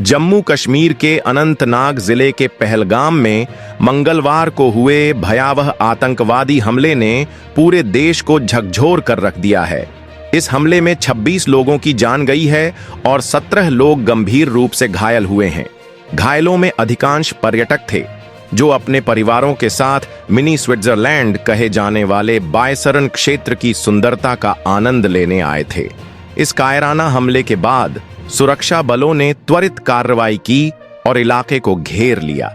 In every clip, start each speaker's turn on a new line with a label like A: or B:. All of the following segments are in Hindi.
A: जम्मू कश्मीर के अनंतनाग जिले के पहलगाम में मंगलवार को हुए भयावह आतंकवादी हमले ने पूरे देश को झकझोर कर रख दिया है। इस हमले में 26 लोगों की जान गई है और 17 लोग गंभीर रूप से घायल हुए हैं। घायलों में अधिकांश पर्यटक थे जो अपने परिवारों के साथ मिनी स्विट्जरलैंड कहे जाने वाले बायसरन क्षेत्र की सुंदरता का आनंद लेने आए थे। इस कायराना हमले के बाद सुरक्षा बलों ने त्वरित कार्रवाई की और इलाके को घेर लिया।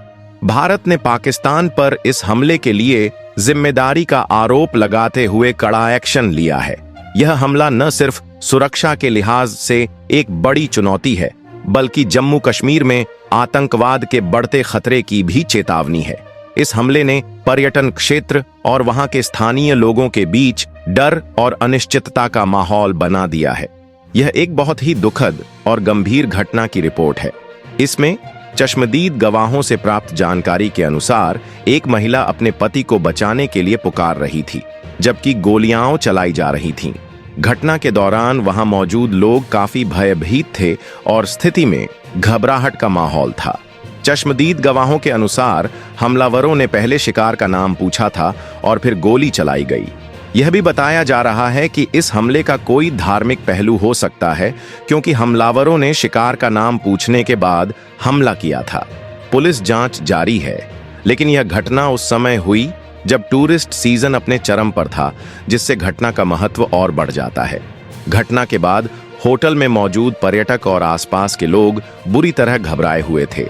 A: भारत ने पाकिस्तान पर इस हमले के लिए जिम्मेदारी का आरोप लगाते हुए कड़ा एक्शन लिया है। यह हमला न सिर्फ सुरक्षा के लिहाज से एक बड़ी चुनौती है, बल्कि जम्मू कश्मीर में आतंकवाद के बढ़ते खतरे की भी चेतावनी है। इस हमले ने पर्यटन क्षेत्र और वहां के स्थानीय लोगों के बीच डर और अनिश्चितता का माहौल बना दिया है। यह एक बहुत ही दुखद और गंभीर घटना की रिपोर्ट है। इसमें चश्मदीद गवाहों से प्राप्त जानकारी के अनुसार एक महिला अपने पति को बचाने के लिए पुकार रही थी, जबकि गोलियां चलाई जा रही थीं। घटना के दौरान वहां मौजूद लोग काफी भयभीत थे और स्थिति में घबराहट का माहौल था। चश्मदीद गवाहों के अनुसार हमलावरों ने पहले शिकार का नाम पूछा था और फिर गोली चलाई गई। यह भी बताया जा रहा है कि इस हमले का कोई धार्मिक पहलू हो सकता है, क्योंकि हमलावरों ने शिकार का नाम पूछने के बाद हमला किया था। पुलिस जांच जारी है, लेकिन यह घटना उस समय हुई जब टूरिस्ट सीजन अपने चरम पर था, जिससे घटना का महत्व और बढ़ जाता है। घटना के बाद होटल में मौजूद पर्यटक और आसपास के लोग बुरी तरह घबराए हुए थे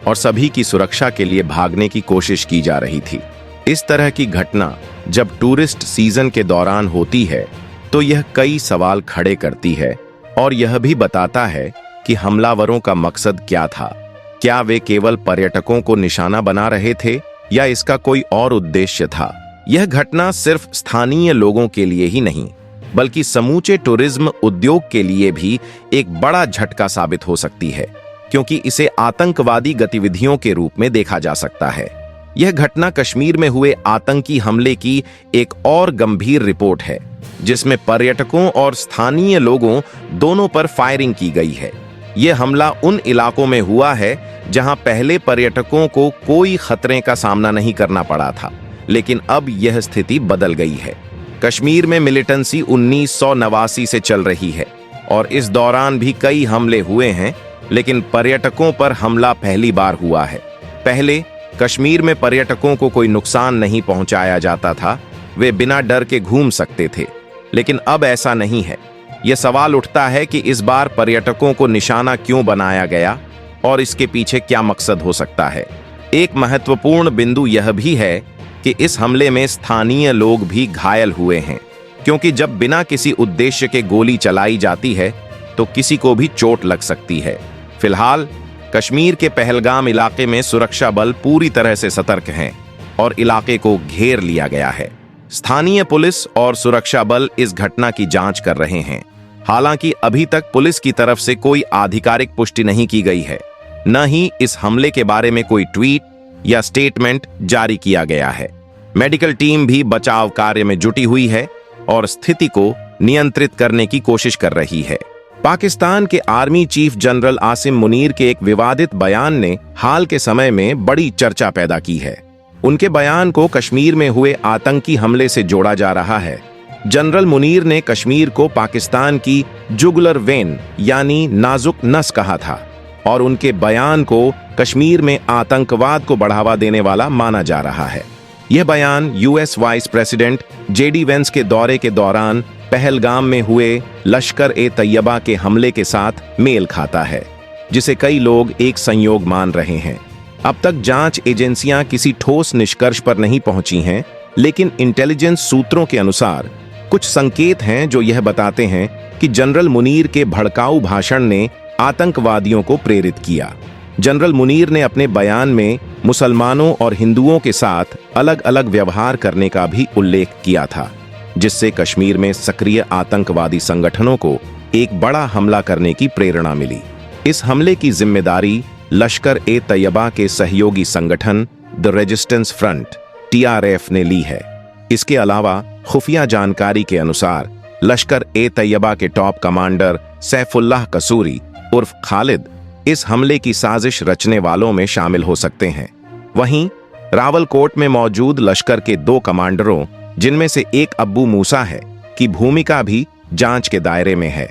A: और सभी की सुरक्षा के लिए भागने की कोशिश की जा रही थी। इस तरह की घटना जब टूरिस्ट सीजन के दौरान होती है तो यह कई सवाल खड़े करती है और यह भी बताता है कि हमलावरों का मकसद क्या था। क्या वे केवल पर्यटकों को निशाना बना रहे थे या इसका कोई और उद्देश्य था? यह घटना सिर्फ स्थानीय लोगों के लिए ही नहीं, बल्कि समूचे टूरिज्म उद्योग के लिए भी एक बड़ा झटका साबित हो सकती है, क्योंकि इसे आतंकवादी गतिविधियों के रूप में देखा जा सकता है। यह घटना कश्मीर में हुए आतंकी हमले की एक और गंभीर रिपोर्ट है, जिसमें पर्यटकों और स्थानीय लोगों दोनों पर फायरिंग की गई है। यह हमला उन इलाकों में हुआ है जहां पहले पर्यटकों को कोई खतरे का सामना नहीं करना पड़ा था, लेकिन अब यह स्थिति बदल गई है। कश्मीर में मिलिटेंसी 1989 से चल रही है और इस दौरान भी कई हमले हुए हैं, लेकिन पर्यटकों पर हमला पहली बार हुआ है। पहले कश्मीर में पर्यटकों को कोई नुकसान नहीं पहुंचाया जाता था, वे बिना डर के घूम सकते थे, लेकिन अब ऐसा नहीं है। यह सवाल उठता है कि इस बार पर्यटकों को निशाना क्यों बनाया गया और इसके पीछे क्या मकसद हो सकता है। एक महत्वपूर्ण बिंदु यह भी है कि इस हमले में स्थानीय लोग भी घायल हुए हैं, क्योंकि जब बिना किसी उद्देश्य के गोली चलाई जाती है तो किसी को भी चोट लग सकती है। फिलहाल कश्मीर के पहलगाम इलाके में सुरक्षा बल पूरी तरह से सतर्क हैं और इलाके को घेर लिया गया है। स्थानीय पुलिस और सुरक्षा बल इस घटना की जांच कर रहे हैं। हालांकि अभी तक पुलिस की तरफ से कोई आधिकारिक पुष्टि नहीं की गई है, न ही इस हमले के बारे में कोई ट्वीट या स्टेटमेंट जारी किया गया है। मेडिकल टीम भी बचाव कार्य में जुटी हुई है और स्थिति को नियंत्रित करने की कोशिश कर रही है। पाकिस्तान के army chief general Asim Munir के एक विवादित बयान ने हाल के समय में बड़ी चर्चा पैदा की है। उनके बयान को कश्मीर में हुए आतंकी हमले से जोड़ा जा रहा है। जनरल मुनीर ने कश्मीर को पाकिस्तान की जुगुलर वेन यानी नाजुक नस कहा था और उनके बयान को कश्मीर में आतंकवाद को बढ़ावा देने वाला माना जा रहा है। यह बयान US vice president JD Vance के दौरे के दौरान पहलगाम में हुए लश्कर ए तैयबा के हमले के साथ मेल खाता है, जिसे कई लोग एक संयोग मान रहे हैं। अब तक जांच एजेंसियां किसी ठोस निष्कर्ष पर नहीं पहुंची हैं, लेकिन इंटेलिजेंस सूत्रों के अनुसार कुछ संकेत हैं जो यह बताते हैं कि जनरल मुनीर के भड़काऊ भाषण ने आतंकवादियों को प्रेरित किया। जनरल मुनीर ने अपने बयान में मुसलमानों और हिंदुओं के साथ अलग अलग व्यवहार करने का भी उल्लेख किया था, जिससे कश्मीर में सक्रिय आतंकवादी संगठनों को एक बड़ा हमला करने की प्रेरणा मिली। इस हमले की जिम्मेदारी लश्कर ए तैयबा के सहयोगी संगठन द रेजिस्टेंस फ्रंट TRF ने ली है। इसके अलावा खुफिया जानकारी के अनुसार लश्कर ए तैयबा के टॉप कमांडर सैफुल्लाह कसूरी उर्फ खालिद इस हमले की साजिश रचने वालों में शामिल हो सकते हैं। वहीं रावलकोट में मौजूद लश्कर के 2 कमांडरों, जिनमें से एक अब्बू मूसा है, की भूमिका भी जांच के दायरे में है।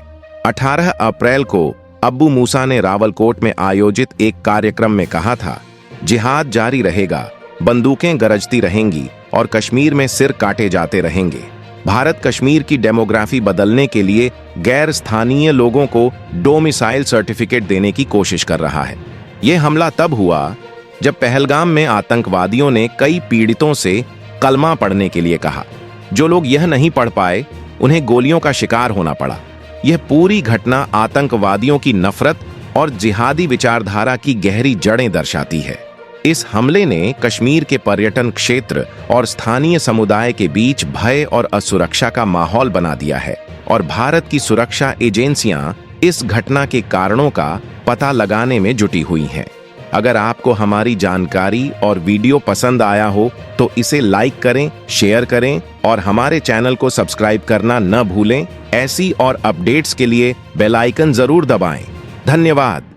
A: 18 अप्रैल को अब्बू मूसा ने रावलकोट में आयोजित एक कार्यक्रम में कहा था, जिहाद जारी रहेगा, बंदूकें गरजती रहेंगी और कश्मीर में सिर काटे जाते रहेंगे। भारत कश्मीर की डेमोग्राफी बदलने के लिए गैर स्थानीय लोगों को डोमिसाइल सर्टिफिकेट देने की कोशिश कर रहा है। यह हमला तब हुआ जब पहलगाम में आतंकवादियों ने कई पीड़ितों से कलमा पढ़ने के लिए कहा। जो लोग यह नहीं पढ़ पाए, उन्हें गोलियों का शिकार होना पड़ा। यह पूरी घटना आतंकवादियों की नफरत और जिहादी विचारधारा की गहरी जड़ें दर्शाती है। इस हमले ने कश्मीर के पर्यटन क्षेत्र और स्थानीय समुदाय के बीच भय और असुरक्षा का माहौल बना दिया है और भारत की सुरक्षा एजेंसियां इस घटना के कारणों का पता लगाने में जुटी हुई हैं। अगर आपको हमारी जानकारी और वीडियो पसंद आया हो तो इसे लाइक करें, शेयर करें और हमारे चैनल को सब्सक्राइब करना न भूलें। ऐसी और अपडेट्स के लिए बेल आइकन जरूर दबाएं। धन्यवाद।